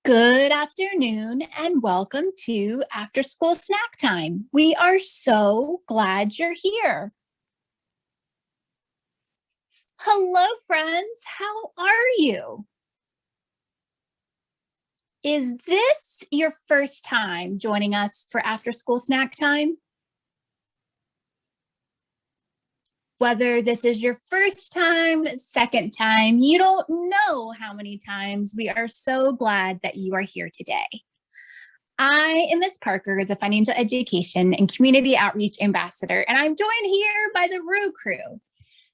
Good afternoon and welcome to After School Snack Time. We are so glad you're here. Hello, friends. How are you? Is this your first time joining us for After School Snack Time? Whether this is your first time, second time, you don't know how many times, we are so glad that you are here today. I am Ms. Parker, the Financial Education and Community Outreach Ambassador, and I'm joined here by the Roo crew.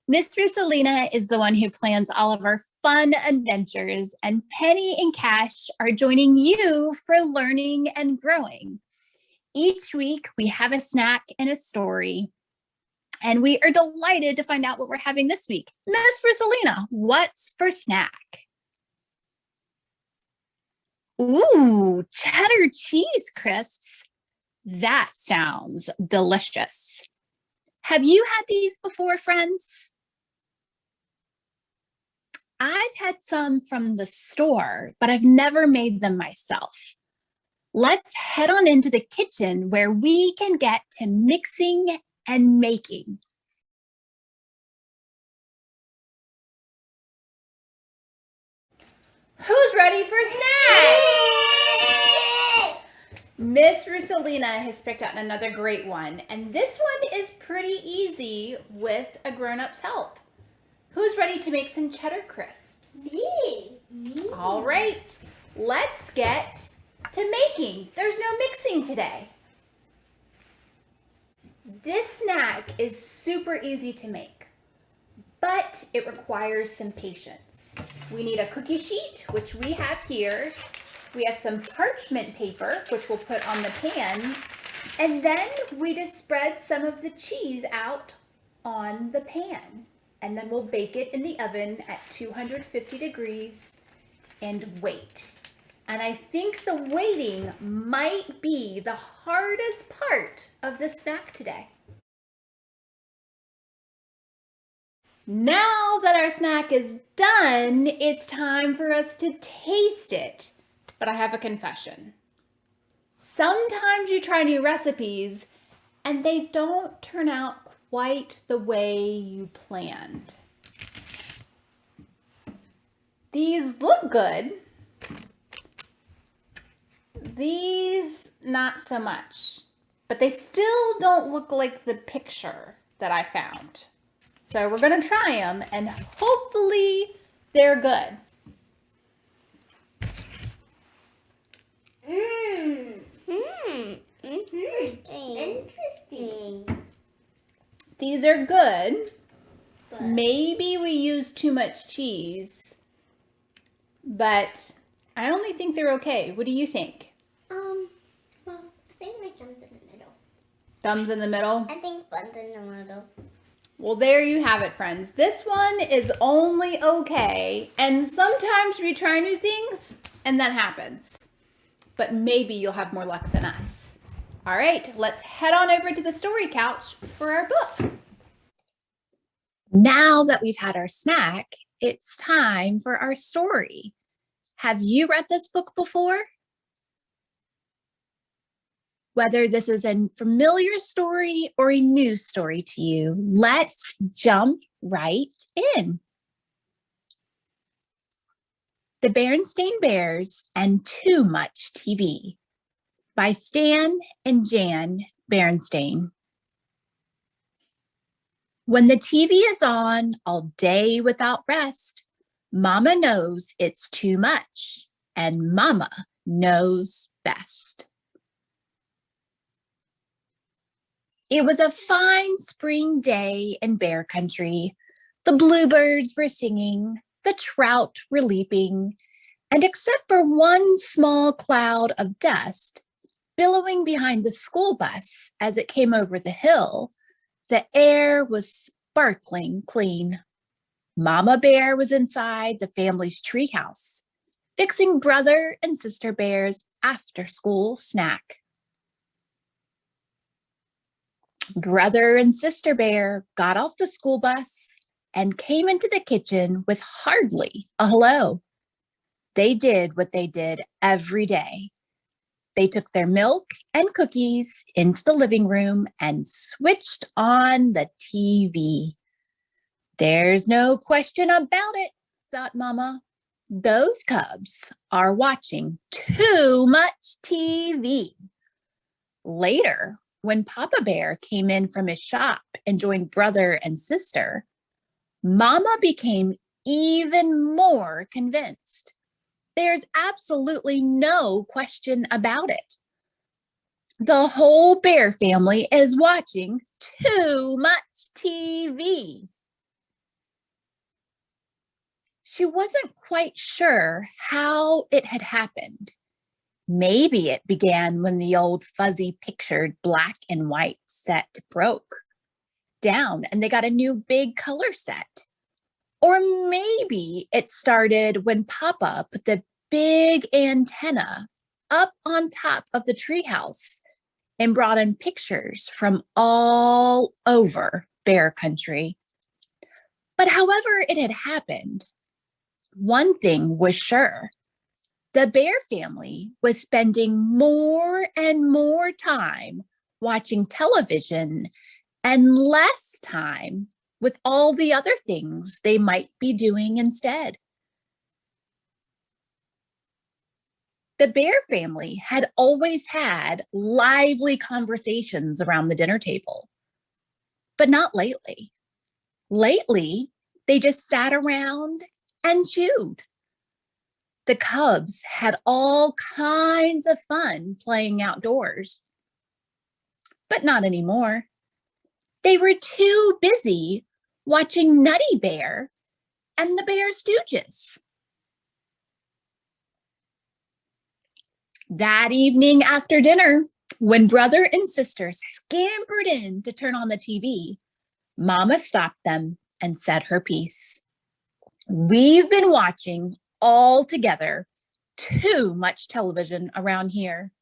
Miss Roosalina is the one who plans all of our fun adventures, and Penny and Cash are joining you for learning and growing. Each week, we have a snack and a story, and we are delighted to find out what we're having this week. Miss Roosalina, what's for snack? Ooh, cheddar cheese crisps. That sounds delicious. Have you had these before, friends? I've had some from the store, but I've never made them myself. Let's head on into the kitchen where we can get to mixing and making. Who's ready for snack? Miss Roosalina has picked out another great one, and this one is pretty easy with a grown-up's help. Who's ready to make some cheddar crisps? Me. All right, let's get to making. There's no mixing today. This snack is super easy to make, but it requires some patience. We need a cookie sheet, which we have here. We have some parchment paper, which we'll put on the pan. And then we just spread some of the cheese out on the pan. And then we'll bake it in the oven at 250 degrees and wait. And I think the waiting might be the hardest part of the snack today. Now that our snack is done, it's time for us to taste it. But I have a confession. Sometimes you try new recipes and they don't turn out quite the way you planned. These look good. These, not so much. But they still don't look like the picture that I found. So we're gonna try them and hopefully they're good. Interesting. These are good. But maybe we used too much cheese, but I only think they're okay. What do you think? Well, I think my thumb's in the middle. Thumbs in the middle? I think buns in the middle. Well, there you have it, friends. This one is only okay, and sometimes we try new things, and that happens. But maybe you'll have more luck than us. All right, let's head on over to the story couch for our book. Now that we've had our snack, it's time for our story. Have you read this book before? Whether this is a familiar story or a new story to you, let's jump right in. The Berenstain Bears and Too Much TV by Stan and Jan Berenstain. When the TV is on all day without rest, Mama knows it's too much, and Mama knows best. It was a fine spring day in Bear Country. The bluebirds were singing, the trout were leaping, and except for one small cloud of dust billowing behind the school bus as it came over the hill, the air was sparkling clean. Mama Bear was inside the family's treehouse, fixing brother and sister bear's after-school snack. Brother and sister bear got off the school bus and came into the kitchen with hardly a hello. They did what they did every day. They took their milk and cookies into the living room and switched on the TV. There's no question about it, thought Mama. Those cubs are watching too much TV. Later, when Papa Bear came in from his shop and joined brother and sister, Mama became even more convinced. There's absolutely no question about it. The whole bear family is watching too much TV. She wasn't quite sure how it had happened. Maybe it began when the old fuzzy pictured black and white set broke down and they got a new big color set. Or maybe it started when Papa put the big antenna up on top of the treehouse and brought in pictures from all over bear country. But however it had happened, one thing was sure. The bear family was spending more and more time watching television and less time with all the other things they might be doing instead. The bear family had always had lively conversations around the dinner table, but not lately. Lately, they just sat around and chewed. The cubs had all kinds of fun playing outdoors, but not anymore. They were too busy watching Nutty Bear and the Bear Stooges. That evening after dinner, when brother and sister scampered in to turn on the TV, Mama stopped them and said her piece. We've been watching all together too much television around here.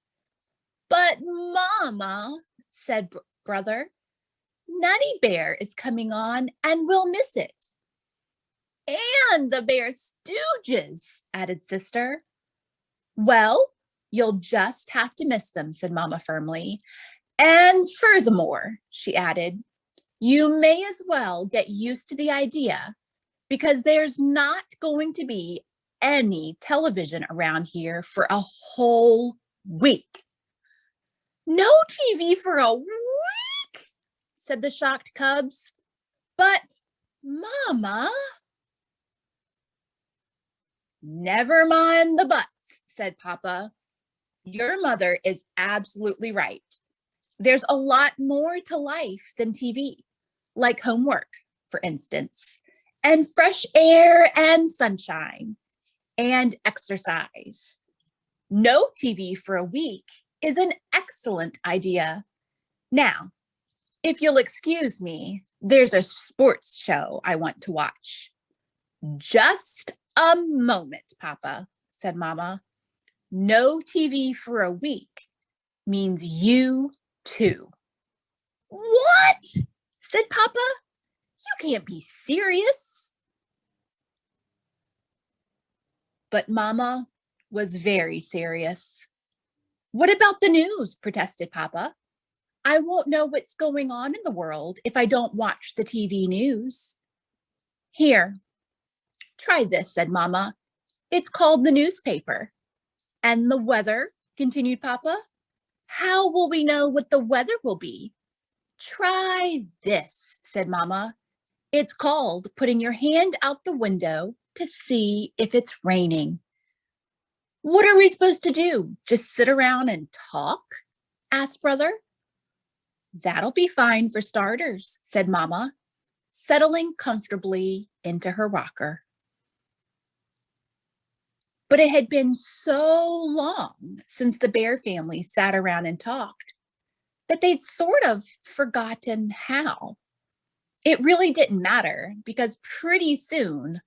But Mama, said brother, Nutty Bear is coming on and we'll miss it. And the Bear Stooges, added sister. Well, you'll just have to miss them, said Mama firmly. And furthermore, she added, you may as well get used to the idea because there's not going to be any television around here for a whole week. No TV for a week, said the shocked cubs. But, Mama. Never mind the buts, said Papa. Your mother is absolutely right. There's a lot more to life than TV, like homework, for instance, and fresh air and sunshine, and exercise. No TV for a week is an excellent idea. Now, if you'll excuse me, there's a sports show I want to watch. Just a moment, Papa, said Mama. No TV for a week means you too. What? Said Papa. You can't be serious. But Mama was very serious. What about the news? Protested Papa. I won't know what's going on in the world if I don't watch the TV news. Here, try this, said Mama. It's called the newspaper. And the weather, continued Papa. How will we know what the weather will be? Try this, said Mama. It's called putting your hand out the window to see if it's raining. What are we supposed to do? Just sit around and talk? Asked Brother. That'll be fine for starters, said Mama, settling comfortably into her rocker. But it had been so long since the bear family sat around and talked that they'd sort of forgotten how. It really didn't matter because pretty soon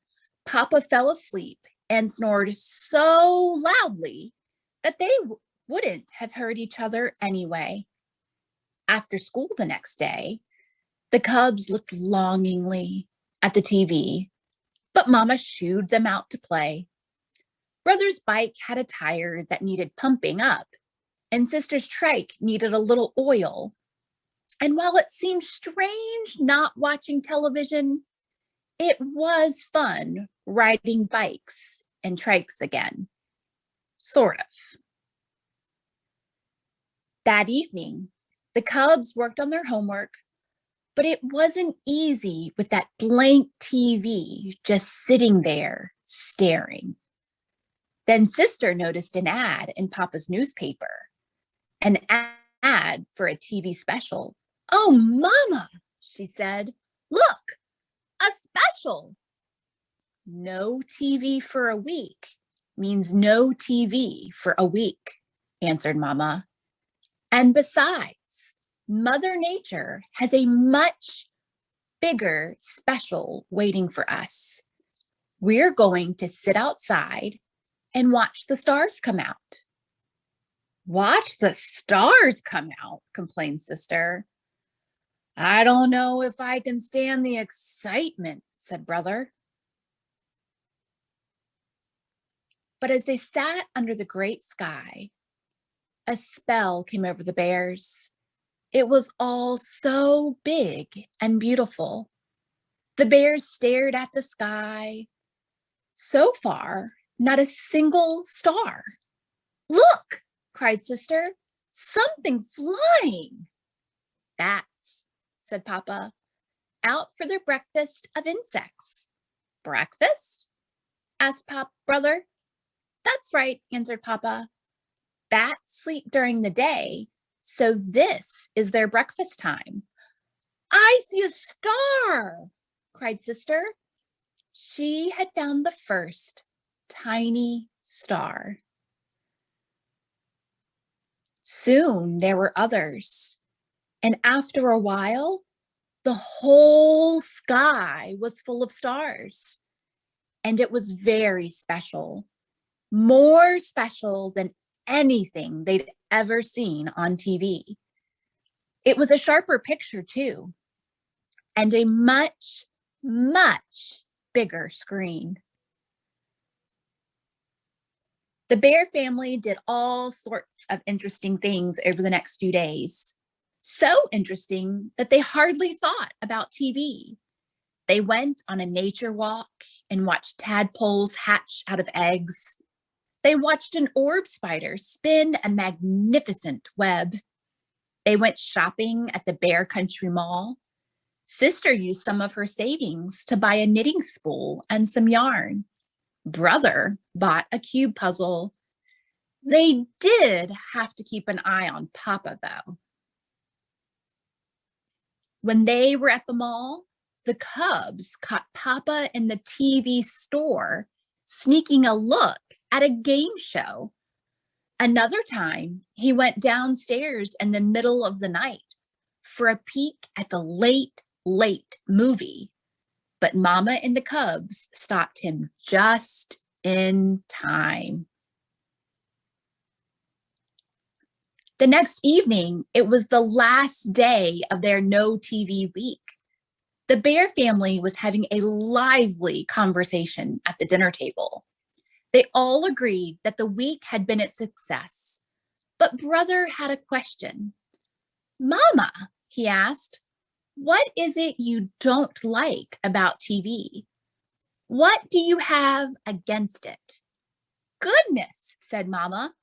Papa fell asleep and snored so loudly that they wouldn't have heard each other anyway. After school the next day, the cubs looked longingly at the TV, but Mama shooed them out to play. Brother's bike had a tire that needed pumping up, and sister's trike needed a little oil. And while it seemed strange not watching television, it was fun riding bikes and trikes again. Sort of. That evening, the Cubs worked on their homework, but it wasn't easy with that blank TV just sitting there staring. Then sister noticed an ad in Papa's newspaper, an ad for a TV special. "Oh, Mama," she said, "look, a special." "No TV for a week means no TV for a week," answered Mama. "And besides, Mother Nature has a much bigger special waiting for us. We're going to sit outside and watch the stars come out." "Watch the stars come out," complained sister. "I don't know if I can stand the excitement," said brother. But as they sat under the great sky, a spell came over the bears. It was all so big and beautiful. The bears stared at the sky. So far, not a single star. "Look," cried sister, "something flying." "Bats," said Papa, "out for their breakfast of insects." "Breakfast?" asked brother. "That's right," answered Papa. "Bats sleep during the day, so this is their breakfast time." "I see a star," cried sister. She had found the first tiny star. Soon there were others, and after a while, the whole sky was full of stars, and it was very special, more special than anything they'd ever seen on TV. It was a sharper picture too, and a much, much bigger screen. The bear family did all sorts of interesting things over the next few days. So interesting that they hardly thought about TV. They went on a nature walk and watched tadpoles hatch out of eggs. They watched an orb spider spin a magnificent web. They went shopping at the Bear Country Mall. Sister used some of her savings to buy a knitting spool and some yarn. Brother bought a cube puzzle. They did have to keep an eye on Papa, though. When they were at the mall, the Cubs caught Papa in the TV store sneaking a look at a game show. Another time, he went downstairs in the middle of the night for a peek at the late movie. But Mama and the Cubs stopped him just in time. The next evening, it was the last day of their no TV week. The Bear family was having a lively conversation at the dinner table. They all agreed that the week had been a success, but brother had a question. "Mama," he asked, "what is it you don't like about TV? What do you have against it?" "Goodness," said Mama,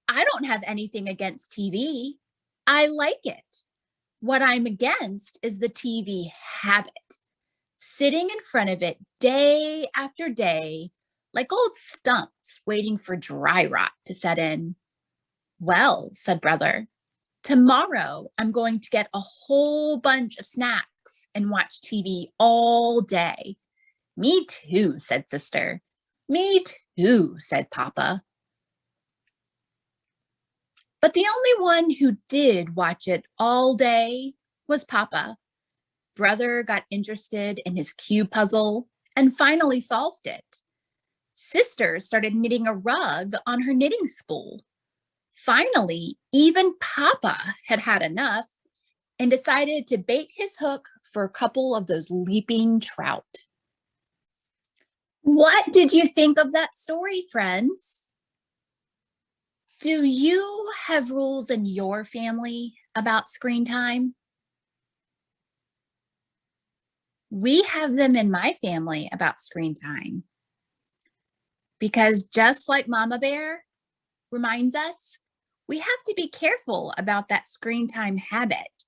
"I don't have anything against TV. I like it. What I'm against is the TV habit. Sitting in front of it day after day, like old stumps waiting for dry rot to set in." "Well," said brother, "tomorrow I'm going to get a whole bunch of snacks and watch TV all day." "Me too," said sister. "Me too," said Papa. But the only one who did watch it all day was Papa. Brother got interested in his cube puzzle and finally solved it. Sister started knitting a rug on her knitting spool. Finally, even Papa had had enough and decided to bait his hook for a couple of those leaping trout. What did you think of that story, friends? Do you have rules in your family about screen time? We have them in my family about screen time because just like Mama Bear reminds us, we have to be careful about that screen time habit.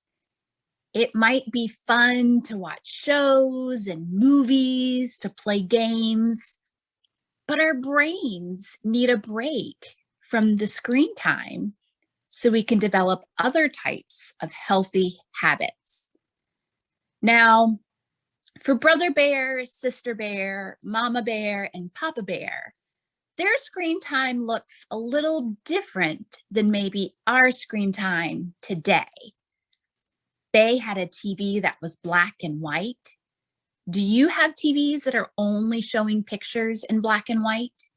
It might be fun to watch shows and movies, to play games, but our brains need a break from the screen time so we can develop other types of healthy habits. Now, for Brother Bear, Sister Bear, Mama Bear, and Papa Bear, their screen time looks a little different than maybe our screen time today. They had a TV that was black and white. Do you have TVs that are only showing pictures in black and white?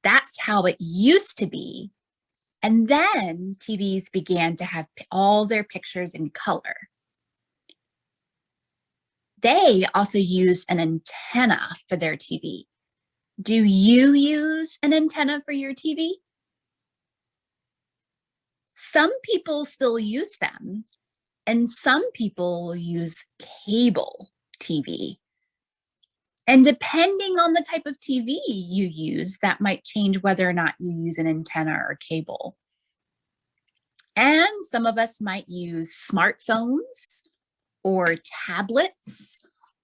That's how it used to be. And then TVs began to have all their pictures in color. They also use an antenna for their TV. Do you use an antenna for your TV? Some people still use them, and some people use cable TV. And depending on the type of TV you use, that might change whether or not you use an antenna or cable. And some of us might use smartphones or tablets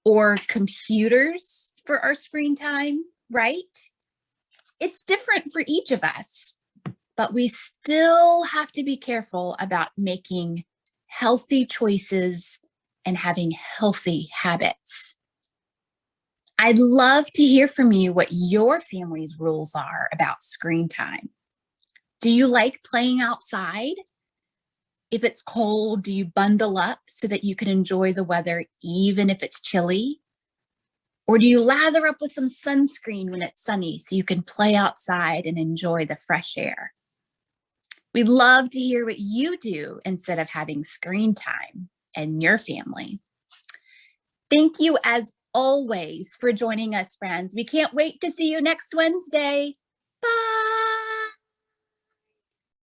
or computers for our screen time, right? It's different for each of us, but we still have to be careful about making healthy choices and having healthy habits. I'd love to hear from you what your family's rules are about screen time. Do you like playing outside? If it's cold, do you bundle up so that you can enjoy the weather even if it's chilly? Or do you lather up with some sunscreen when it's sunny so you can play outside and enjoy the fresh air? We'd love to hear what you do instead of having screen time in your family. Thank you as always for joining us, friends. We can't wait to see you next Wednesday. Bye.